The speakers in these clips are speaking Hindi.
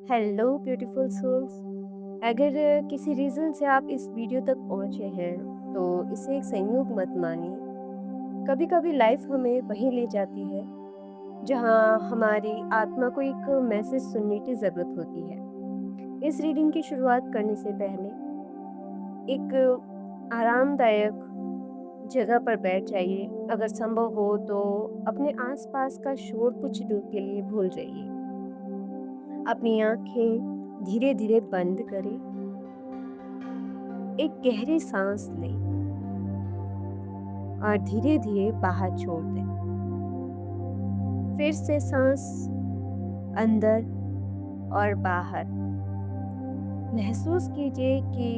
Hello beautiful souls. अगर किसी रीज़न से आप इस वीडियो तक पहुँचे हैं तो इसे एक संयोग मत मानिए। कभी कभी लाइफ हमें वहीं ले जाती है जहाँ हमारी आत्मा को एक मैसेज सुनने की ज़रूरत होती है। इस रीडिंग की शुरुआत करने से पहले एक आरामदायक जगह पर बैठ जाइए। अगर संभव हो तो अपने आसपास का शोर कुछ देर के लिए भूल जाइए। अपनी आंखें धीरे धीरे बंद करें। एक गहरी सांस लें और धीरे धीरे बाहर छोड़ दें। फिर से सांस अंदर और बाहर। महसूस कीजिए कि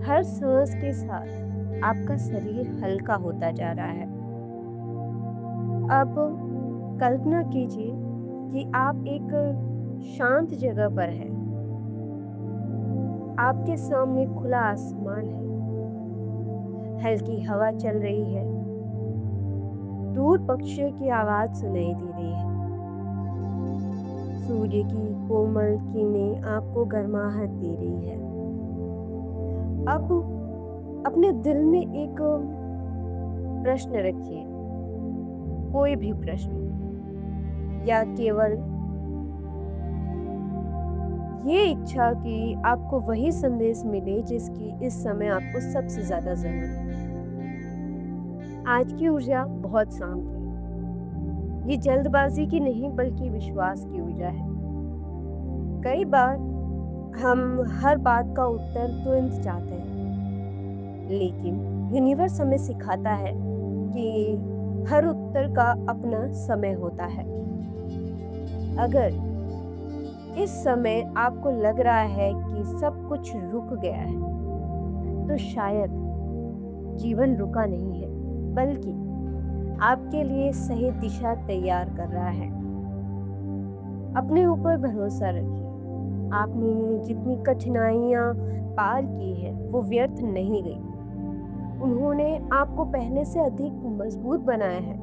हर सांस के साथ आपका शरीर हल्का होता जा रहा है। अब कल्पना कीजिए कि आप एक शांत जगह पर हैं। आपके सामने खुला आसमान है, हल्की हवा चल रही है, दूर पक्षियों की आवाज सुनाई दे रही है। सूर्य की कोमल किरणें आपको गर्माहट दे रही है। अब अपने दिल में एक प्रश्न रखिए, कोई भी प्रश्न, या केवल ये इच्छा कि आपको वही संदेश मिले जिसकी इस समय आपको सबसे ज्यादा जरूरत है। आज की ऊर्जा बहुत शांत है। ये जल्दबाजी की नहीं बल्कि विश्वास की ऊर्जा है। कई बार हम हर बात का उत्तर तुरंत चाहते हैं, लेकिन यूनिवर्स हमें सिखाता है कि हर उत्तर का अपना समय होता है। अगर इस समय आपको लग रहा है कि सब कुछ रुक गया है, तो शायद जीवन रुका नहीं है, बल्कि आपके लिए सही दिशा तैयार कर रहा है। अपने ऊपर भरोसा रखिए। आपने जितनी कठिनाइयां पार की हैं, वो व्यर्थ नहीं गई। उन्होंने आपको पहले से अधिक मजबूत बनाया है।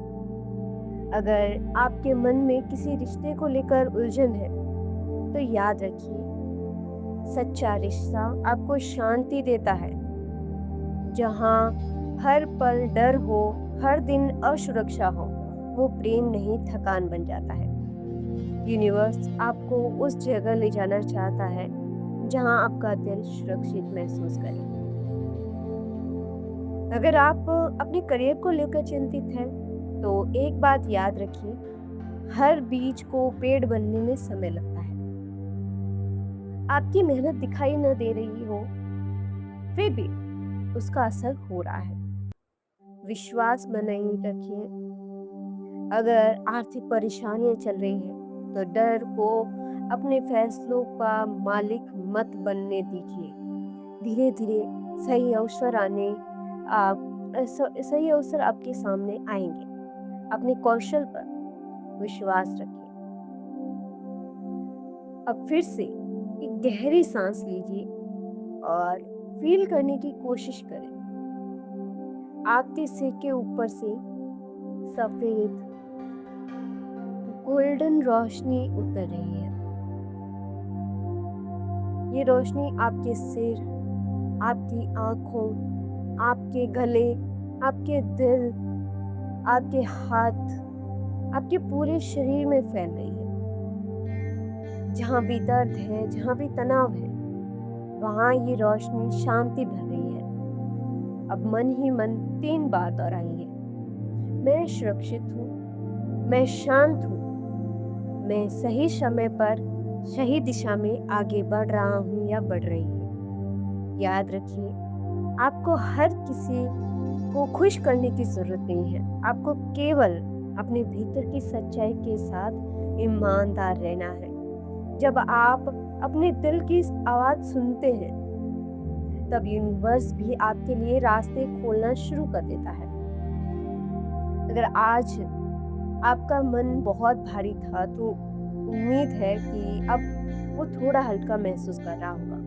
अगर आपके मन में किसी रिश्ते को लेकर उलझन है, तो याद रखिए, सच्चा रिश्ता आपको शांति देता है। जहाँ हर पल डर हो, हर दिन असुरक्षा हो, वो प्रेम नहीं थकान बन जाता है। यूनिवर्स आपको उस जगह ले जाना चाहता है जहाँ आपका दिल सुरक्षित महसूस करे। अगर आप अपने करियर को लेकर चिंतित हैं, तो एक बात याद रखिए, हर बीज को पेड़ बनने में समय लगता है। आपकी मेहनत दिखाई न दे रही हो, फिर भी उसका असर हो रहा है। विश्वास बनाए रखिए। अगर आर्थिक परेशानियां चल रही हैं, तो डर को अपने फैसलों का मालिक मत बनने दीजिए। धीरे धीरे सही अवसर आने आप सही अवसर आपके सामने आएंगे। अपने कौशल पर विश्वास रखिए। अब फिर से एक गहरी सांस लीजिए और फील करने की कोशिश करें। आपके सिर के ऊपर से सफेद गोल्डन रोशनी उतर रही है। ये रोशनी आपके सिर, आपकी आंखों, आपके गले, आपके दिल, आपके हाथ, आपके पूरे शरीर में फैल रही है। जहाँ भी दर्द है, जहाँ भी तनाव है, वहाँ ये रोशनी शांति भर रही है। अब मन ही मन 3 बार दोहराइए। मैं सुरक्षित हूँ, मैं शांत हूँ, मैं सही समय पर सही दिशा में आगे बढ़ रहा हूँ या बढ़ रही हूँ। याद रखिए, आपको हर किसी को खुश करने की जरूरत नहीं है। आपको केवल अपने भीतर की सच्चाई के साथ ईमानदार रहना है। जब आप अपने दिल की इस आवाज सुनते हैं, तब यूनिवर्स भी आपके लिए रास्ते खोलना शुरू कर देता है। अगर आज आपका मन बहुत भारी था, तो उम्मीद है कि अब वो थोड़ा हल्का महसूस कर रहा होगा।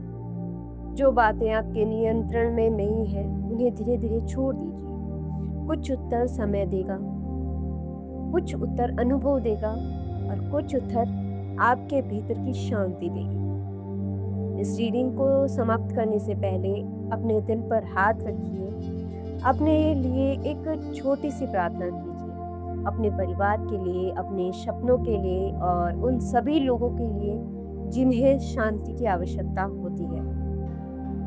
जो बातें आपके नियंत्रण में नहीं है, उन्हें धीरे धीरे छोड़ दीजिए। कुछ उत्तर समय देगा, कुछ उत्तर अनुभव देगा, और कुछ उत्तर आपके भीतर की शांति देगी। इस रीडिंग को समाप्त करने से पहले अपने दिल पर हाथ रखिए, अपने लिए एक छोटी सी प्रार्थना कीजिए, अपने परिवार के लिए, अपने सपनों के लिए और उन सभी लोगों के लिए जिन्हें शांति की आवश्यकता होती है।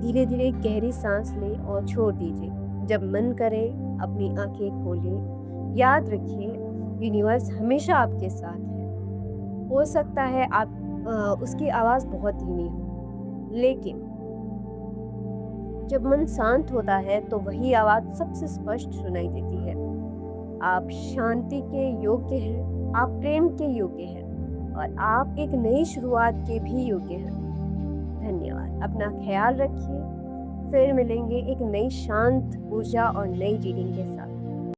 धीरे धीरे गहरी सांस लें और छोड़ दीजिए। जब मन करे अपनी आंखें खोलें। याद रखिए, यूनिवर्स हमेशा आपके साथ है। हो सकता है उसकी आवाज़ बहुत धीमी हो, लेकिन जब मन शांत होता है तो वही आवाज़ सबसे स्पष्ट सुनाई देती है। आप शांति के योग्य हैं, आप प्रेम के योग्य हैं और आप एक नई शुरुआत के भी योग्य हैं। धन्यवाद। अपना ख्याल रखिए। फिर मिलेंगे एक नई शांत ऊर्जा और नई रीडिंग के साथ।